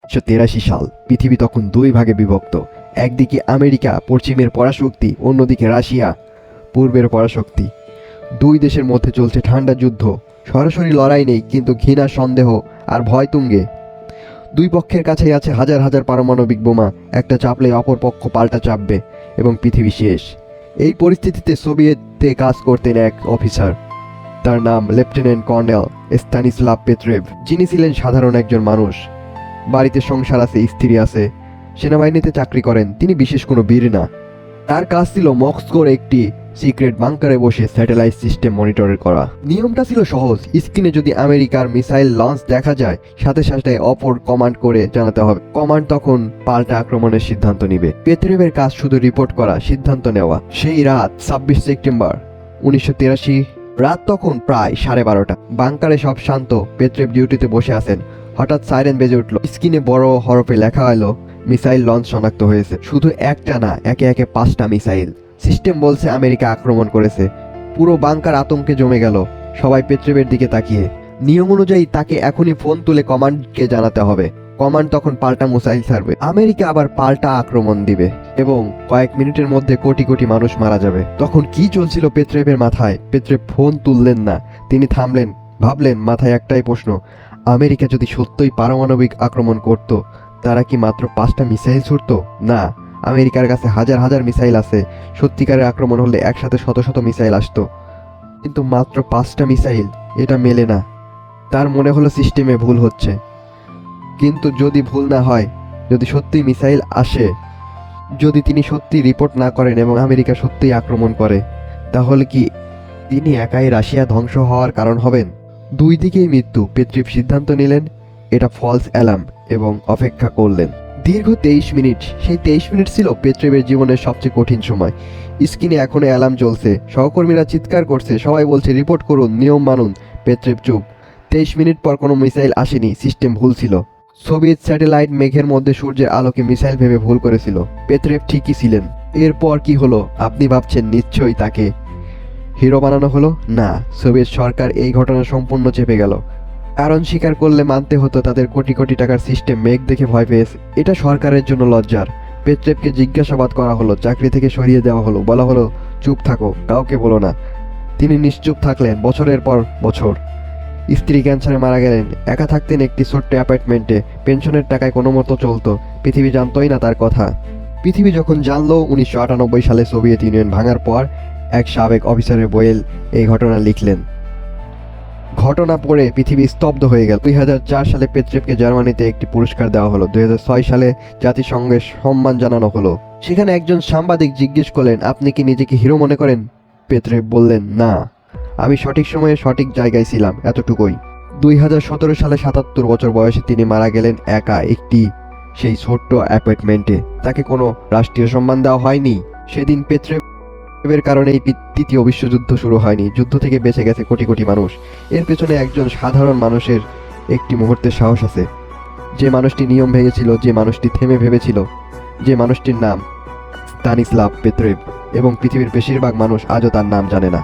1983 সাল। পৃথিবী তখন দুই ভাগে বিভক্ত। একদিকে আমেরিকা, পশ্চিমের পরাশক্তি, অন্যদিকে রাশিয়া, পূর্বের পরাশক্তি। দুই দেশের মধ্যে চলছে ঠান্ডা যুদ্ধ। সরাসরি লড়াই নেই, কিন্তু ঘৃণা, সন্দেহ আর ভয় তুঙ্গে। দুই পক্ষের কাছেই আছে হাজার হাজার পারমাণবিক বোমা। একটা চাপলে অপর পক্ষ পাল্টা চাপবে এবং পৃথিবী শেষ। এই পরিস্থিতিতে সোভিয়েতে কাজ করতেন এক অফিসার। তার নাম লেফটেন্যান্ট কর্নেল স্টানিস্লাভ পেত্রেভ, যিনি ছিলেন সাধারণ একজন মানুষ। বাড়িতে সংসার আছে, স্ত্রী আছে, সেনাবাহিনীতে চাকরি করেন। তিনি বিশেষ কোনো বীর না। তার কাজ ছিল মস্কোর একটি সিক্রেট বাংকারে বসে স্যাটেলাইট সিস্টেম মনিটর করা। নিয়মটা ছিল সহজ। স্ক্রিনে যদি আমেরিকার মিসাইল লঞ্চ দেখা যায়, সাথে সাথে অপর কমান্ড করে জানাতে হবে। কমান্ড তখন পাল্টা আক্রমণের সিদ্ধান্ত নিবে। পেত্রেভের কাজ শুধু রিপোর্ট করা, সিদ্ধান্ত নেওয়া। সেই রাত 26 সেপ্টেম্বর 1983। রাত তখন প্রায় 12:30। বাংকারে সব শান্ত। পেত্রেভ ডিউটিতে বসে আছেন। হঠাৎ সাইরেন বেজে উঠল। স্ক্রিনে বড় হরফে লেখা হলো, মিসাইল লঞ্চ শনাক্ত হয়েছে। শুধু একটা না, একে একে 5টা মিসাইল। সিস্টেম বলছে আমেরিকা আক্রমণ করেছে। পুরো বাংকার আতঙ্কে জমে গেল, সবাই পেত্রেভের দিকে তাকিয়ে। নিয়ম অনুযায়ী তাকে এখনই ফোন তুলে কমান্ডকে জানাতে হবে। কমান্ড তখন পাল্টা মিসাইল ছাড়বে। আমেরিকা আবার পাল্টা আক্রমণ দিবে এবং কয়েক মিনিটের মধ্যে কোটি কোটি মানুষ মারা যাবে। তখন কি চলছিল পেত্রেভের মাথায়? পেত্রেভ ফোন তুললেন না। তিনি থামলেন, ভাবলেন। মাথায় একটাই প্রশ্ন, আমেরিকা যদি সত্যই পারমাণবিক আক্রমণ করত, তারা কি মাত্র 5টা মিসাইল ছুড়ত? না, আমেরিকার কাছে হাজার হাজার মিসাইল আছে। সত্যিকারের আক্রমণ হলে একসাথে শত শত মিসাইল আসতো। কিন্তু মাত্র 5টা মিসাইল, এটা মেলে না। তার মনে হলো সিস্টেমে ভুল হচ্ছে। কিন্তু যদি ভুল না হয়, যদি সত্যিই মিসাইল আসে, যদি তিনি সত্যি রিপোর্ট না করেন এবং আমেরিকা সত্যিই আক্রমণ করে, তাহলে কি তিনি একাই রাশিয়া ধ্বংস হওয়ার কারণ হবেন? দুই দিকেই মৃত্যু। পেত্রেভ সিদ্ধান্ত নিলেন এটা ফলস অ্যালার্ম এবং অপেক্ষা করলেন। দীর্ঘ 23 মিনিট। সেই 23 মিনিট ছিল পেত্রেভের জীবনের সবচেয়ে কঠিন সময়। স্ক্রিনে এখনো অ্যালার্ম চলছে, সহকর্মীরা চিৎকার করছে, সবাই বলছে রিপোর্ট করুন, নিয়ম মানুন। পেত্রেভ চুপ। 23 মিনিট পর কোনো মিসাইল আসেনি। সিস্টেম ভুল ছিল। সোভিয়েত স্যাটেলাইট মেঘের মধ্যে সূর্যের আলোকে মিসাইল ভেবে ভুল করেছিল। পেত্রেভ ঠিকই ছিলেন। এরপর কি হলো? আপনি ভাবছেন নিশ্চয়ই তাকে হিরো বানানো হলো। না, সোভিয়েত সরকার এই ঘটনা সম্পূর্ণ চেপে গেল। কারণ স্বীকার করলে মানতে হতো তাদের কোটি কোটি টাকার সিস্টেম মেঘ দেখে ভয় পেয়েছে। এটা সরকারের জন্য লজ্জার। পেত্রেভকে জিজ্ঞাসাবাদ করা হলো, চাকরি থেকে সরিয়ে দেওয়া হলো, বলা হলো চুপ থাকো, কাউকে বলো না। তিনি নিশ্চুপ থাকলেন বছরের পর বছর। স্ত্রী ক্যান্সারে মারা গেলেন। একা থাকতেন একটি ছোট্ট অ্যাপার্টমেন্টে। পেনশনের টাকায় কোনো মতো চলতো। পৃথিবী জানতোই না তার কথা। পৃথিবী যখন জানলো 1998 সালে সোভিয়েত ইউনিয়ন ভাঙার পর, এক সাবেক অফিসারের বইয়ে এই ঘটনা লিখলেন। ঘটনা পড়ে পৃথিবী স্তব্ধ হয়ে গেল। 2004 সালে পেত্রেভকে জার্মানিতে একটি পুরস্কার দেওয়া হলো। 2006 সালে জাতিসংঘের সম্মান জানানো হলো। সেখানে একজন সাংবাদিক জিজ্ঞেস করলেন, আপনি কি নিজেকে হিরো মনে করেন? পেত্রেভ বললেন, না, আমি সঠিক সময়ে সঠিক জায়গায় ছিলাম, এতটুকুই। 2017 সালে 77 বছর বয়সে তিনি মারা গেলেন একা একটি সেই ছোট্ট অ্যাপার্টমেন্টে। তাকে কোনো রাষ্ট্রীয় সম্মান দেওয়া হয়নি। সেদিন পেত্রেভের কারণে এই তৃতীয় বিশ্বযুদ্ধ শুরু হয়নি। যুদ্ধ থেকে বেঁচে গেছে কোটি কোটি মানুষ। এর পেছনে একজন সাধারণ মানুষের একটি মুহূর্তের সাহস আছে। যে মানুষটি নিয়ম ভেঙেছিল, যে মানুষটি থেমে ভেবেছিল, যে মানুষটির নাম স্টানিস্লাভ পেত্রেভ, এবং পৃথিবীর বেশিরভাগ মানুষ আজও তার নাম জানে না।